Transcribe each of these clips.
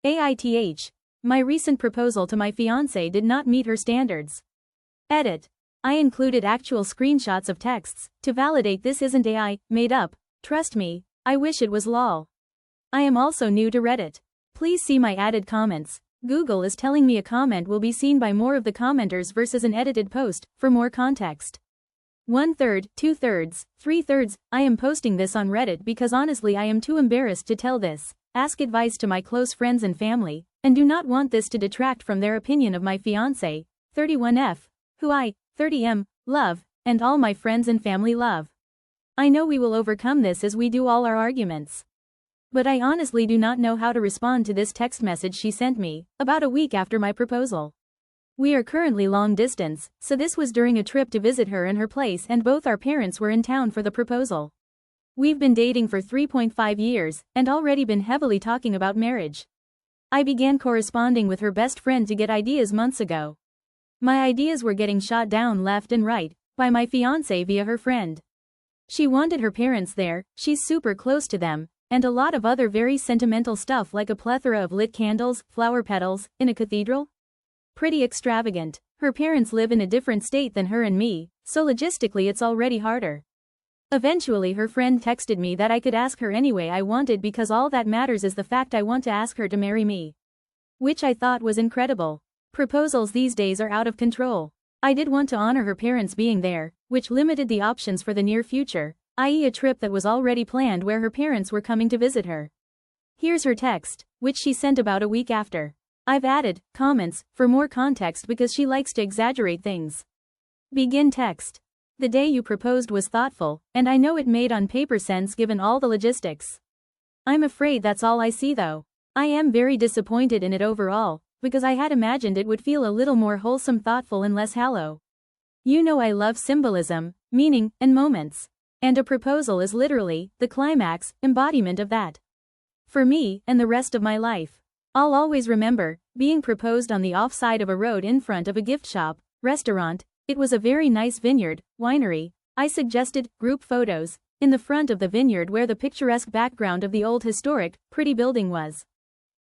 AITH. My recent proposal to my fiancé did not meet her standards. Edit. I included actual screenshots of texts to validate this isn't AI, made up. Trust me, I wish it was lol. I am also new to Reddit. Please see my added comments. Google is telling me a comment will be seen by more of the commenters versus an edited post, for more context. 1/3, 2/3, 3/3, I am posting this on Reddit because honestly I am too embarrassed to tell this, ask advice to my close friends and family, and do not want this to detract from their opinion of my fiancé, 31F, who I, 30M, love, and all my friends and family love. I know we will overcome this as we do all our arguments. But I honestly do not know how to respond to this text message she sent me, about a week after my proposal. We are currently long distance, so this was during a trip to visit her in her place and both our parents were in town for the proposal. We've been dating for 3.5 years, and already been heavily talking about marriage. I began corresponding with her best friend to get ideas months ago. My ideas were getting shot down left and right, by my fiancé via her friend. She wanted her parents there, she's super close to them, and a lot of other very sentimental stuff like a plethora of lit candles, flower petals, in a cathedral. Pretty extravagant. Her parents live in a different state than her and me, so logistically it's already harder. Eventually her friend texted me that I could ask her anyway I wanted because all that matters is the fact I want to ask her to marry me. Which I thought was incredible. Proposals these days are out of control. I did want to honor her parents being there, which limited the options for the near future, i.e. a trip that was already planned where her parents were coming to visit her. Here's her text, which she sent about a week after. I've added comments for more context because she likes to exaggerate things. Begin text. The day you proposed was thoughtful, and I know it made on paper sense given all the logistics. I'm afraid that's all I see though. I am very disappointed in it overall, because I had imagined it would feel a little more wholesome, thoughtful and less hollow. You know I love symbolism, meaning, and moments. And a proposal is literally the climax, embodiment of that. For me, and the rest of my life. I'll always remember being proposed on the off-side of a road in front of a gift shop, restaurant. It was a very nice vineyard, winery. I suggested group photos in the front of the vineyard where the picturesque background of the old historic, pretty building was,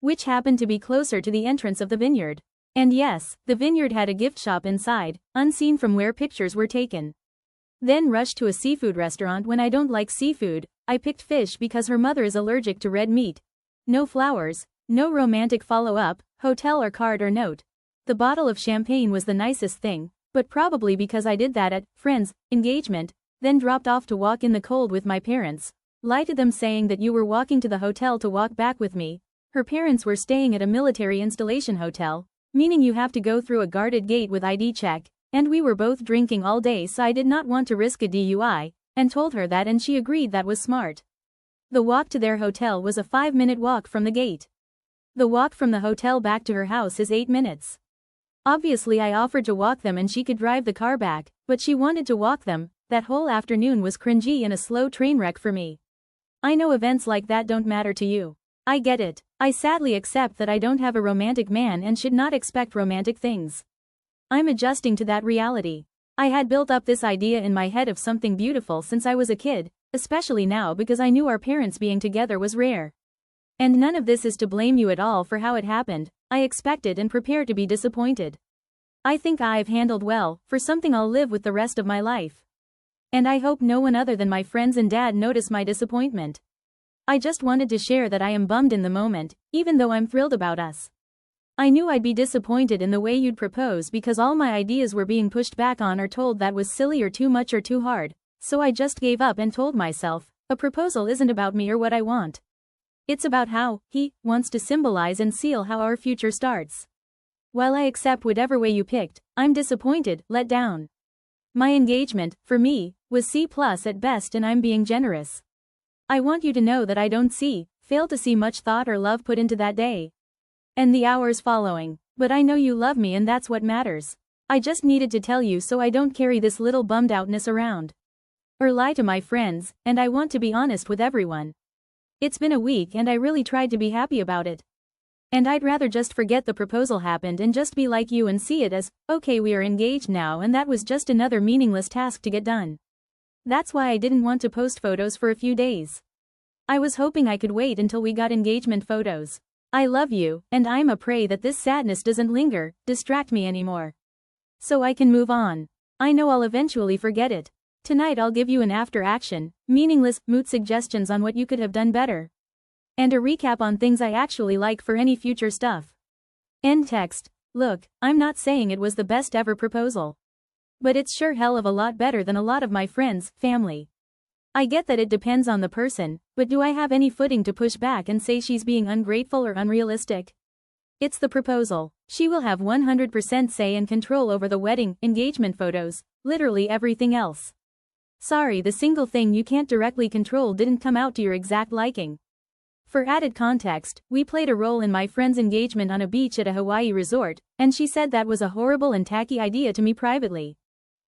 which happened to be closer to the entrance of the vineyard. And yes, the vineyard had a gift shop inside, unseen from where pictures were taken. Then rushed to a seafood restaurant when I don't like seafood. I picked fish because her mother is allergic to red meat. No flowers. No romantic follow-up, hotel or card or note. The bottle of champagne was the nicest thing, but probably because I did that at friend's engagement, then dropped off to walk in the cold with my parents. Lied to them saying that you were walking to the hotel to walk back with me. Her parents were staying at a military installation hotel, meaning you have to go through a guarded gate with ID check, and we were both drinking all day so I did not want to risk a DUI, and told her that and she agreed that was smart. The walk to their hotel was a 5-minute walk from the gate. The walk from the hotel back to her house is 8 minutes. Obviously I offered to walk them and she could drive the car back, but she wanted to walk them. That whole afternoon was cringy and a slow train wreck for me. I know events like that don't matter to you. I get it. I sadly accept that I don't have a romantic man and should not expect romantic things. I'm adjusting to that reality. I had built up this idea in my head of something beautiful since I was a kid, especially now because I knew our parents being together was rare. And none of this is to blame you at all for how it happened. I expected and prepared to be disappointed. I think I've handled well, for something I'll live with the rest of my life. And I hope no one other than my friends and dad notice my disappointment. I just wanted to share that I am bummed in the moment, even though I'm thrilled about us. I knew I'd be disappointed in the way you'd propose because all my ideas were being pushed back on or told that was silly or too much or too hard, so I just gave up and told myself, a proposal isn't about me or what I want. It's about how he wants to symbolize and seal how our future starts. While I accept whatever way you picked, I'm disappointed, let down. My engagement, for me, was C+ at best and I'm being generous. I want you to know that I don't fail to see much thought or love put into that day. And the hours following. But I know you love me and that's what matters. I just needed to tell you so I don't carry this little bummed outness around. Or lie to my friends, and I want to be honest with everyone. It's been a week and I really tried to be happy about it. And I'd rather just forget the proposal happened and just be like you and see it as, okay, we are engaged now and that was just another meaningless task to get done. That's why I didn't want to post photos for a few days. I was hoping I could wait until we got engagement photos. I love you, and I'm a pray that this sadness doesn't distract me anymore. So I can move on. I know I'll eventually forget it. Tonight I'll give you an after-action, meaningless, moot suggestions on what you could have done better. And a recap on things I actually like for any future stuff. End text. Look, I'm not saying it was the best ever proposal. But it's sure hell of a lot better than a lot of my friends, family. I get that it depends on the person, but do I have any footing to push back and say she's being ungrateful or unrealistic? It's the proposal. She will have 100% say and control over the wedding, engagement photos, literally everything else. Sorry, the single thing you can't directly control didn't come out to your exact liking. For added context, we played a role in my friend's engagement on a beach at a Hawaii resort, and she said that was a horrible and tacky idea to me privately.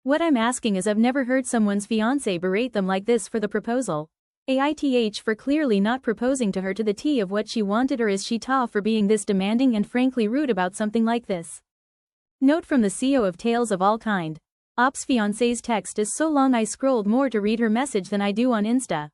What I'm asking is, I've never heard someone's fiancé berate them like this for the proposal. AITH for clearly not proposing to her to the T of what she wanted, or is she ta for being this demanding and frankly rude about something like this? Note from the CEO of Tales of All Kind. Ops fiancé's text is so long I scrolled more to read her message than I do on Insta.